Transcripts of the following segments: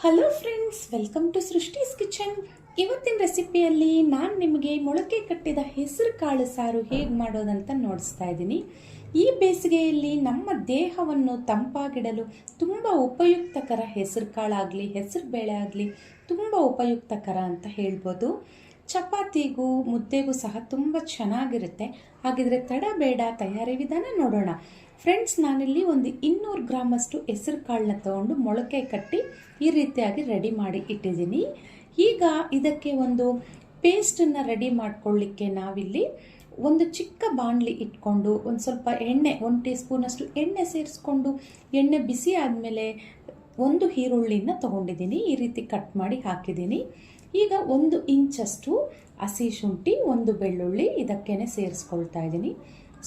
Hello friends, welcome to Srushti's kitchen. ಇವತ್ತಿನ ರೆಸಿಪಿಯಲ್ಲಿ ನಾನು ನಿಮಗೆ ಮೊಳಕೆ ಕಟ್ಟಿದ ಹೆಸರು ಕಾಳು ಸಾರು ಹೇಗೆ ಮಾಡೋದಂತ ನೋಡಿಸ್ತಾ ಇದ್ದೀನಿ. ಈ ಬೇಸಿಗೆಯಲ್ಲಿ ನಮ್ಮ ದೇಹವನ್ನು ತಂಪಾಗಿಡಲು ತುಂಬ ಉಪಯುಕ್ತಕರ ಹೆಸರು ಕಾಳಾಗಲಿ ಹೆಸರು ಬೇಳೆ ಆಗಲಿ ತುಂಬ ಉಪಯುಕ್ತಕರ ಅಂತ ಹೇಳ್ಬೋದು. ಚಪಾತಿಗೂ ಮುದ್ದೆಗೂ ಸಹ ತುಂಬ ಚೆನ್ನಾಗಿರುತ್ತೆ. ಹಾಗಿದ್ರೆ ತಡ ಬೇಡ, ತಯಾರಿ ವಿಧಾನ ನೋಡೋಣ. ಫ್ರೆಂಡ್ಸ್, ನಾನಿಲ್ಲಿ ಒಂದು 200 ಗ್ರಾಮಷ್ಟು ಹೆಸರು ಕಾಳನ್ನ ತಗೊಂಡು ಮೊಳಕೆ ಕಟ್ಟಿ ಈ ರೀತಿಯಾಗಿ ರೆಡಿ ಮಾಡಿ ಇಟ್ಟಿದ್ದೀನಿ. ಈಗ ಇದಕ್ಕೆ ಒಂದು ಪೇಸ್ಟನ್ನು ರೆಡಿ ಮಾಡ್ಕೊಳ್ಳಿಕ್ಕೆ ನಾವಿಲ್ಲಿ ಒಂದು ಚಿಕ್ಕ ಬಾಣಲಿ ಇಟ್ಕೊಂಡು ಒಂದು ಸ್ವಲ್ಪ ಎಣ್ಣೆ, 1 ಟೀ ಸ್ಪೂನಷ್ಟು ಎಣ್ಣೆ ಸೇರಿಸ್ಕೊಂಡು ಎಣ್ಣೆ ಬಿಸಿ ಆದಮೇಲೆ ಒಂದು ಈರುಳ್ಳಿನ ತೊಗೊಂಡಿದ್ದೀನಿ. ಈ ರೀತಿ ಕಟ್ ಮಾಡಿ ಹಾಕಿದ್ದೀನಿ. ಈಗ 1 ಇಂಚಷ್ಟು ಹಸಿ ಶುಂಠಿ, 1 ಬೆಳ್ಳುಳ್ಳಿ ಇದಕ್ಕೇನೆ ಸೇರಿಸ್ಕೊಳ್ತಾ ಇದ್ದೀನಿ.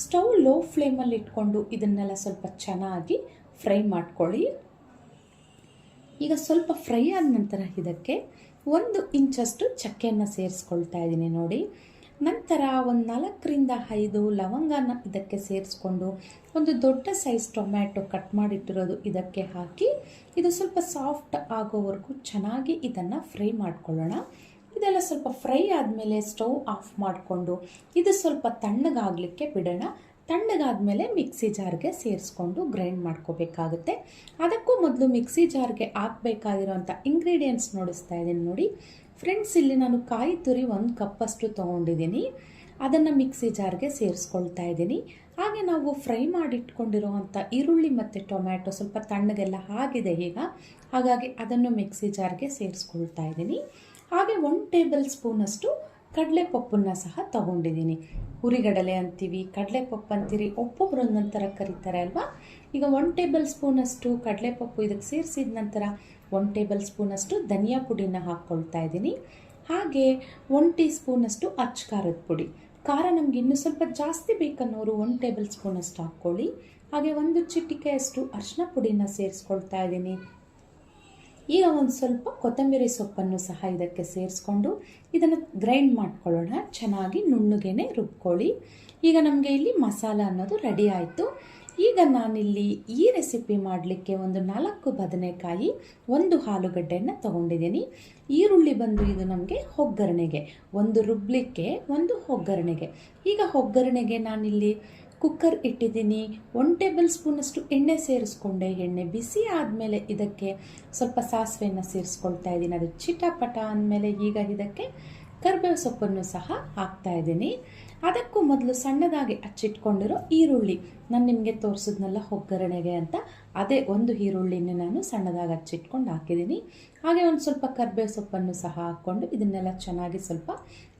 ಸ್ಟವ್ ಲೋ ಫ್ಲೇಮಲ್ಲಿ ಇಟ್ಕೊಂಡು ಇದನ್ನೆಲ್ಲ ಸ್ವಲ್ಪ ಚೆನ್ನಾಗಿ ಫ್ರೈ ಮಾಡ್ಕೊಳ್ಳಿ. ಈಗ ಸ್ವಲ್ಪ ಫ್ರೈ ಆದ ನಂತರ ಇದಕ್ಕೆ 1 ಇಂಚಷ್ಟು ಚಕ್ಕೆಯನ್ನು ಸೇರಿಸ್ಕೊಳ್ತಾ ಇದ್ದೀನಿ ನೋಡಿ. ನಂತರ ಒಂದು 4 ರಿಂದ 5 ಲವಂಗನ ಇದಕ್ಕೆ ಸೇರಿಸ್ಕೊಂಡು ಒಂದು ದೊಡ್ಡ ಸೈಜ್ ಟೊಮ್ಯಾಟೊ ಕಟ್ ಮಾಡಿಟ್ಟಿರೋದು ಇದಕ್ಕೆ ಹಾಕಿ ಇದು ಸ್ವಲ್ಪ ಸಾಫ್ಟ್ ಆಗೋವರೆಗೂ ಚೆನ್ನಾಗಿ ಇದನ್ನು ಫ್ರೈ ಮಾಡ್ಕೊಳ್ಳೋಣ. ಇದೆಲ್ಲ ಸ್ವಲ್ಪ ಫ್ರೈ ಆದಮೇಲೆ ಸ್ಟವ್ ಆಫ್ ಮಾಡಿಕೊಂಡು ಇದು ಸ್ವಲ್ಪ ತಣ್ಣಗಾಗಲಿಕ್ಕೆ ಬಿಡೋಣ. ತಣ್ಣಗಾದ್ಮೇಲೆ ಮಿಕ್ಸಿ ಜಾರ್ಗೆ ಸೇರಿಸ್ಕೊಂಡು ಗ್ರೈಂಡ್ ಮಾಡ್ಕೋಬೇಕಾಗುತ್ತೆ. ಅದಕ್ಕೂ ಮೊದಲು ಮಿಕ್ಸಿ ಜಾರ್ಗೆ ಹಾಕಬೇಕಾಗಿರೋಂಥ ಇಂಗ್ರೀಡಿಯೆಂಟ್ಸ್ ನೋಡಿಸ್ತಾ ಇದ್ದೀನಿ ನೋಡಿ. ಫ್ರೆಂಡ್ಸ್, ಇಲ್ಲಿ ನಾನು ಕಾಯಿ ತುರಿ 1 ಕಪ್ಪಷ್ಟು ತೊಗೊಂಡಿದ್ದೀನಿ. ಅದನ್ನು ಮಿಕ್ಸಿ ಜಾರ್ಗೆ ಸೇರಿಸ್ಕೊಳ್ತಾ ಇದ್ದೀನಿ. ಹಾಗೆ ನಾವು ಫ್ರೈ ಮಾಡಿಟ್ಕೊಂಡಿರೋವಂಥ ಈರುಳ್ಳಿ ಮತ್ತು ಟೊಮ್ಯಾಟೊ ಸ್ವಲ್ಪ ತಣ್ಣಗೆಲ್ಲ ಆಗಿದೆ ಈಗ, ಹಾಗಾಗಿ ಅದನ್ನು ಮಿಕ್ಸಿ ಜಾರ್ಗೆ ಸೇರಿಸ್ಕೊಳ್ತಾ ಇದ್ದೀನಿ. ಹಾಗೆ 1 ಟೇಬಲ್ ಸ್ಪೂನಷ್ಟು ಕಡಲೆಪಪ್ಪನ್ನು ಸಹ ತಗೊಂಡಿದ್ದೀನಿ. ಹುರಿಗಡಲೆ ಅಂತೀವಿ, ಕಡಲೆಪಪ್ಪು ಅಂತೀರಿ, ಒಬ್ಬೊಬ್ಬರು ಒಂದೊಂಥರ ಕರೀತಾರೆ ಅಲ್ವಾ. ಈಗ 1 ಟೇಬಲ್ ಸ್ಪೂನಷ್ಟು ಕಡಲೆಪಪ್ಪು ಇದಕ್ಕೆ ಸೇರಿಸಿದ ನಂತರ 1 ಟೇಬಲ್ ಸ್ಪೂನಷ್ಟು ಧನಿಯಾ ಪುಡಿನ ಹಾಕ್ಕೊಳ್ತಾ ಇದ್ದೀನಿ. ಹಾಗೆ 1 ಟೀ ಸ್ಪೂನಷ್ಟು ಅಚ್ಚ ಖಾರದ ಪುಡಿ. ಖಾರ ನಮ್ಗೆ ಇನ್ನೂ ಸ್ವಲ್ಪ ಜಾಸ್ತಿ ಬೇಕನ್ನೋರು 1 ಟೇಬಲ್ ಸ್ಪೂನಷ್ಟು ಹಾಕ್ಕೊಳ್ಳಿ. ಹಾಗೆ 1 ಚಿಟಿಕೆಯಷ್ಟು ಅರಿಶಿನ ಪುಡಿನ ಸೇರಿಸ್ಕೊಳ್ತಾ ಇದ್ದೀನಿ. ಈಗ ಒಂದು ಸ್ವಲ್ಪ ಕೊತ್ತಂಬರಿ ಸೊಪ್ಪನ್ನು ಸಹ ಇದಕ್ಕೆ ಸೇರಿಸ್ಕೊಂಡು ಇದನ್ನು ಗ್ರೈಂಡ್ ಮಾಡ್ಕೊಳ್ಳೋಣ. ಚೆನ್ನಾಗಿ ನುಣ್ಣಗೆನೆ ರುಬ್ಕೊಳ್ಳಿ. ಈಗ ನಮಗೆ ಇಲ್ಲಿ ಮಸಾಲ ಅನ್ನೋದು ರೆಡಿ ಆಯಿತು. ಈಗ ನಾನಿಲ್ಲಿ ಈ ರೆಸಿಪಿ ಮಾಡಲಿಕ್ಕೆ ಒಂದು 4 ಬದನೆಕಾಯಿ, 1 ಆಲೂಗಡ್ಡೆಯನ್ನು ತೊಗೊಂಡಿದ್ದೀನಿ. ಈರುಳ್ಳಿ ಬಂದು ಇದು ನಮಗೆ ಒಗ್ಗರಣೆಗೆ, 1 ರುಬ್ಲಿಕ್ಕೆ, 1 ಒಗ್ಗರಣೆಗೆ. ಈಗ ಒಗ್ಗರಣೆಗೆ ನಾನಿಲ್ಲಿ ಕುಕ್ಕರ್ ಇಟ್ಟಿದ್ದೀನಿ. 1 ಟೇಬಲ್ ಸ್ಪೂನಷ್ಟು ಎಣ್ಣೆ ಸೇರಿಸ್ಕೊಂಡೆ. ಎಣ್ಣೆ ಬಿಸಿ ಆದಮೇಲೆ ಇದಕ್ಕೆ ಸ್ವಲ್ಪ ಸಾಸಿವೆಯನ್ನು ಸೇರಿಸ್ಕೊಳ್ತಾ ಇದ್ದೀನಿ. ಅದು ಚಿಟಪಟ ಅಂದಮೇಲೆ ಈಗ ಇದಕ್ಕೆ ಕರಿಬೇವು ಸೊಪ್ಪನ್ನು ಸಹ ಹಾಕ್ತಾ ಇದ್ದೀನಿ. ಅದಕ್ಕೂ ಮೊದಲು ಸಣ್ಣದಾಗಿ ಹಚ್ಚಿಟ್ಕೊಂಡಿರೋ ಈರುಳ್ಳಿ, ನಾನು ನಿಮಗೆ ತೋರಿಸಿದ್ನಲ್ಲ ಒಗ್ಗರಣೆಗೆ ಅಂತ, ಅದೇ 1 ಈರುಳ್ಳಿನ ನಾನು ಸಣ್ಣದಾಗಿ ಹಚ್ಚಿಟ್ಕೊಂಡು ಹಾಕಿದ್ದೀನಿ. ಹಾಗೆ ಒಂದು ಸ್ವಲ್ಪ ಕರಿಬೇವು ಸೊಪ್ಪನ್ನು ಸಹ ಹಾಕ್ಕೊಂಡು ಇದನ್ನೆಲ್ಲ ಚೆನ್ನಾಗಿ ಸ್ವಲ್ಪ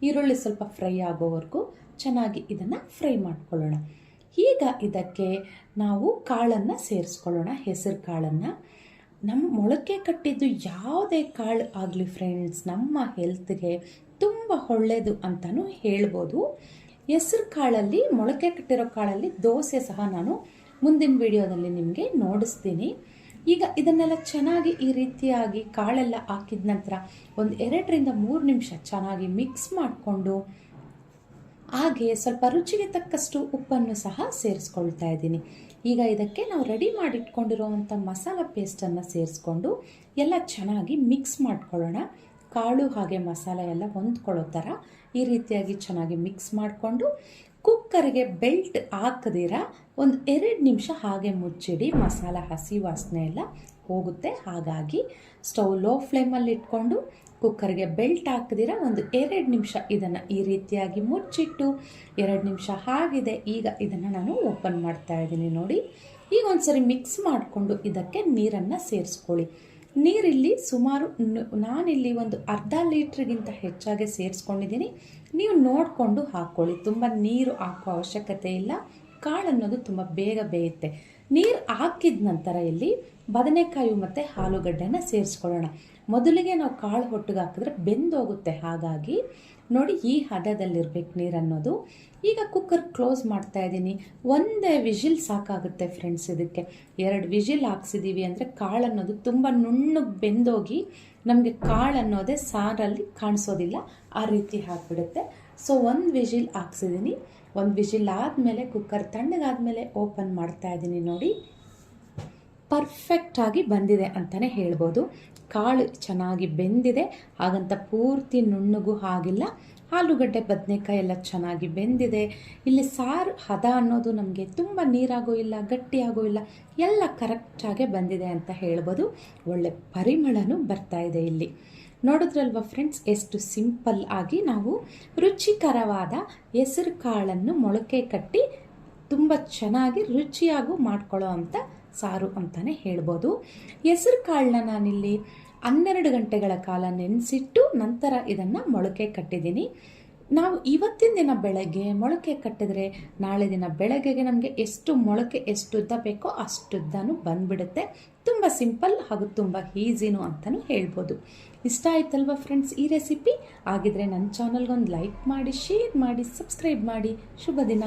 ಈರುಳ್ಳಿ ಸ್ವಲ್ಪ ಫ್ರೈ ಆಗೋವರೆಗೂ ಚೆನ್ನಾಗಿ ಇದನ್ನು ಫ್ರೈ ಮಾಡ್ಕೊಳ್ಳೋಣ. ಈಗ ಇದಕ್ಕೆ ನಾವು ಕಾಳನ್ನು ಸೇರಿಸ್ಕೊಳ್ಳೋಣ. ಹೆಸರು ಕಾಳನ್ನು, ನಮ್ಮ ಮೊಳಕೆ ಕಟ್ಟಿದ್ದು ಯಾವುದೇ ಕಾಳು ಆಗಲಿ ಫ್ರೆಂಡ್ಸ್, ನಮ್ಮ ಹೆಲ್ತ್ಗೆ ತುಂಬ ಒಳ್ಳೆಯದು ಅಂತಲೂ ಹೇಳ್ಬೋದು. ಹೆಸರು ಕಾಳಲ್ಲಿ, ಮೊಳಕೆ ಕಟ್ಟಿರೋ ಕಾಳಲ್ಲಿ ದೋಸೆ ಸಹ ನಾನು ಮುಂದಿನ ವಿಡಿಯೋದಲ್ಲಿ ನಿಮಗೆ ನೋಡಿಸ್ತೀನಿ. ಈಗ ಇದನ್ನೆಲ್ಲ ಚೆನ್ನಾಗಿ ಈ ರೀತಿಯಾಗಿ ಕಾಳೆಲ್ಲ ಹಾಕಿದ ನಂತರ ಒಂದು 2 ರಿಂದ 3 ನಿಮಿಷ ಚೆನ್ನಾಗಿ ಮಿಕ್ಸ್ ಮಾಡಿಕೊಂಡು ಹಾಗೆ ಸ್ವಲ್ಪ ರುಚಿಗೆ ತಕ್ಕಷ್ಟು ಉಪ್ಪನ್ನು ಸಹ ಸೇರಿಸ್ಕೊಳ್ತಾ ಇದ್ದೀನಿ. ಈಗ ಇದಕ್ಕೆ ನಾವು ರೆಡಿ ಮಾಡಿಟ್ಕೊಂಡಿರುವಂಥ ಮಸಾಲ ಪೇಸ್ಟನ್ನು ಸೇರಿಸ್ಕೊಂಡು ಎಲ್ಲ ಚೆನ್ನಾಗಿ ಮಿಕ್ಸ್ ಮಾಡ್ಕೊಳ್ಳೋಣ. ಕಾಳು ಹಾಗೆ ಮಸಾಲೆ ಎಲ್ಲ ಹೊಂದ್ಕೊಳ್ಳೋ ಥರ ಈ ರೀತಿಯಾಗಿ ಚೆನ್ನಾಗಿ ಮಿಕ್ಸ್ ಮಾಡಿಕೊಂಡು ಕುಕ್ಕರ್ಗೆ ಬೆಲ್ಟ್ ಹಾಕದಿರ ಒಂದು 2 ನಿಮಿಷ ಹಾಗೆ ಮುಚ್ಚಿಡಿ. ಮಸಾಲ ಹಸಿ ವಾಸನೆ ಎಲ್ಲ ಹೋಗುತ್ತೆ. ಹಾಗಾಗಿ ಸ್ಟವ್ ಲೋ ಫ್ಲೇಮಲ್ಲಿ ಇಟ್ಕೊಂಡು ಕುಕ್ಕರ್ಗೆ ಬೆಲ್ಟ್ ಹಾಕದಿರ ಒಂದು 2 ನಿಮಿಷ ಇದನ್ನು ಈ ರೀತಿಯಾಗಿ ಮುಚ್ಚಿಟ್ಟು 2 ನಿಮಿಷ ಆಗಿದೆ. ಈಗ ಇದನ್ನು ನಾನು ಓಪನ್ ಮಾಡ್ತಾ ಇದ್ದೀನಿ ನೋಡಿ. ಈಗ ಒಂದ್ಸರಿ ಮಿಕ್ಸ್ ಮಾಡಿಕೊಂಡು ಇದಕ್ಕೆ ನೀರನ್ನು ಸೇರಿಸ್ಕೊಳ್ಳಿ. ನೀರಿಲ್ಲಿ ಸುಮಾರು ನಾನಿಲ್ಲಿ ಒಂದು ಅರ್ಧ ಲೀಟ್ರಿಗಿಂತ ಹೆಚ್ಚಾಗಿ ಸೇರಿಸ್ಕೊಂಡಿದ್ದೀನಿ. ನೀವು ನೋಡಿಕೊಂಡು ಹಾಕ್ಕೊಳ್ಳಿ. ತುಂಬ ನೀರು ಹಾಕೋ ಅವಶ್ಯಕತೆ ಇಲ್ಲ. ಕಾಳು ಅನ್ನೋದು ತುಂಬ ಬೇಗ ಬೇಯುತ್ತೆ. ನೀರು ಹಾಕಿದ ನಂತರ ಇಲ್ಲಿ ಬದನೆಕಾಯಿ ಮತ್ತು ಆಲೂಗಡ್ಡೆನ ಸೇರಿಸ್ಕೊಳ್ಳೋಣ. ಮೊದಲಿಗೆ ನಾವು ಕಾಳು ಹೊಟ್ಟಿಗೆ ಹಾಕಿದ್ರೆ ಬೆಂದೋಗುತ್ತೆ. ಹಾಗಾಗಿ ನೋಡಿ, ಈ ಹದದಲ್ಲಿರ್ಬೇಕು ನೀರು ಅನ್ನೋದು. ಈಗ ಕುಕ್ಕರ್ ಕ್ಲೋಸ್ ಮಾಡ್ತಾ ಇದ್ದೀನಿ. 1 ವಿಜಿಲ್ ಸಾಕಾಗುತ್ತೆ ಫ್ರೆಂಡ್ಸ್. ಇದಕ್ಕೆ 2 ವಿಜಿಲ್ ಹಾಕ್ಸಿದ್ದೀವಿ ಅಂದರೆ ಕಾಳು ಅನ್ನೋದು ತುಂಬ ನುಣ್ಣಗೆ ಬೆಂದೋಗಿ ನಮಗೆ ಕಾಳು ಅನ್ನೋದೇ ಸಾರಲ್ಲಿ ಕಾಣಿಸೋದಿಲ್ಲ, ಆ ರೀತಿ ಹಾಕಿಬಿಡುತ್ತೆ. ಸೊ 1 ವಿಜಿಲ್ ಹಾಕ್ಸಿದ್ದೀನಿ. 1 ವಿಜಿಲ್ ಆದಮೇಲೆ ಕುಕ್ಕರ್ ತಣ್ಣಗಾದ್ಮೇಲೆ ಓಪನ್ ಮಾಡ್ತಾ ಇದ್ದೀನಿ ನೋಡಿ. ಪರ್ಫೆಕ್ಟಾಗಿ ಬಂದಿದೆ ಅಂತಲೇ ಹೇಳ್ಬೋದು. ಕಾಳು ಚೆನ್ನಾಗಿ ಬೆಂದಿದೆ, ಹಾಗಂತ ಪೂರ್ತಿ ನುಣ್ಣಗೂ ಆಗಿಲ್ಲ. ಆಲೂಗಡ್ಡೆ ಬದನೆಕಾಯಿ ಎಲ್ಲ ಚೆನ್ನಾಗಿ ಬೆಂದಿದೆ. ಇಲ್ಲಿ ಸಾರು ಹದ ಅನ್ನೋದು ನಮಗೆ ತುಂಬ ನೀರಾಗೂ ಇಲ್ಲ, ಗಟ್ಟಿಯಾಗೂ ಇಲ್ಲ, ಎಲ್ಲ ಕರೆಕ್ಟಾಗೆ ಬಂದಿದೆ ಅಂತ ಹೇಳ್ಬೋದು. ಒಳ್ಳೆ ಪರಿಮಳನೂ ಬರ್ತಾ ಇದೆ ಇಲ್ಲಿ. ನೋಡಿದ್ರಲ್ವ ಫ್ರೆಂಡ್ಸ್, ಎಷ್ಟು ಸಿಂಪಲ್ ಆಗಿ ನಾವು ರುಚಿಕರವಾದ ಹೆಸರು ಕಾಳನ್ನು ಮೊಳಕೆ ಕಟ್ಟಿ ತುಂಬ ಚೆನ್ನಾಗಿ ರುಚಿಯಾಗೂ ಮಾಡ್ಕೊಳ್ಳೋ ಅಂಥ ಸಾರು ಅಂತಲೇ ಹೇಳ್ಬೋದು. ಹೆಸರು ಕಾಳನ್ನ ನಾನಿಲ್ಲಿ 12 ಗಂಟೆಗಳ ಕಾಲ ನೆನೆಸಿಟ್ಟು ನಂತರ ಇದನ್ನು ಮೊಳಕೆ ಕಟ್ಟಿದ್ದೀನಿ. ನಾವು ಇವತ್ತಿನ ದಿನ ಬೆಳಗ್ಗೆ ಮೊಳಕೆ ಕಟ್ಟಿದ್ರೆ ನಾಳೆ ದಿನ ಬೆಳಗ್ಗೆಗೆ ನಮಗೆ ಎಷ್ಟು ಮೊಳಕೆ ಎಷ್ಟುದ್ದ ಬೇಕೋ ಅಷ್ಟುದ್ದನೂ ಬಂದ್ಬಿಡುತ್ತೆ. ತುಂಬ ಸಿಂಪಲ್ ಹಾಗೂ ತುಂಬ ಈಸಿನೂ ಅಂತಲೂ ಹೇಳ್ಬೋದು. ಇಷ್ಟ ಆಯ್ತಲ್ವ ಫ್ರೆಂಡ್ಸ್ ಈ ರೆಸಿಪಿ? ಆಗಿದ್ರೆ ನನ್ನ ಚಾನಲ್ಗೊಂದು ಲೈಕ್ ಮಾಡಿ, ಶೇರ್ ಮಾಡಿ, ಸಬ್ಸ್ಕ್ರೈಬ್ ಮಾಡಿ. ಶುಭ ದಿನ.